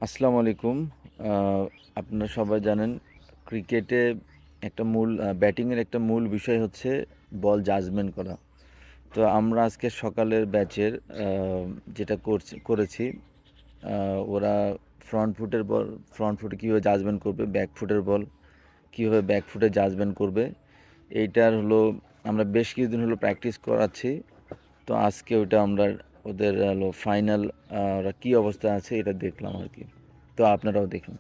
আসসালামু আলাইকুম। আ আপনারা সবাই জানেন ক্রিকেটে একটা মূল ব্যাটিংয়ের একটা মূল বিষয় হচ্ছে বল জাজমেন্ট করা। তো আমরা আজকে সকালের ব্যাচের আ যেটা করেছি আ ওরা ফ্রন্ট ফুটে কিভাবে জাজমেন্ট করবে, ব্যাক ফুটের বল কিভাবে ব্যাক ফুটে জাজমেন্ট করবে, এইটার হলো আমরা বেশ কিছুদিন হলো প্র্যাকটিস করাচ্ছি। তো আজকে ওইটা আমরা ওদের হলো ফাইনাল ওরা কী অবস্থায় আছে এটা দেখলাম আরকি। তো আপনারাও দেখুন।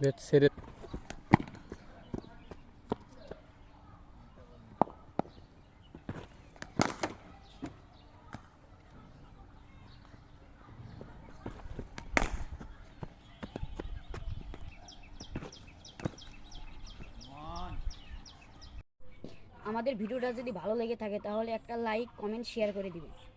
ব্যাট ছেড়ে আমাদের ভিডিওটা যদি ভালো লেগে থাকে তাহলে একটা লাইক কমেন্ট শেয়ার করে দিবেন।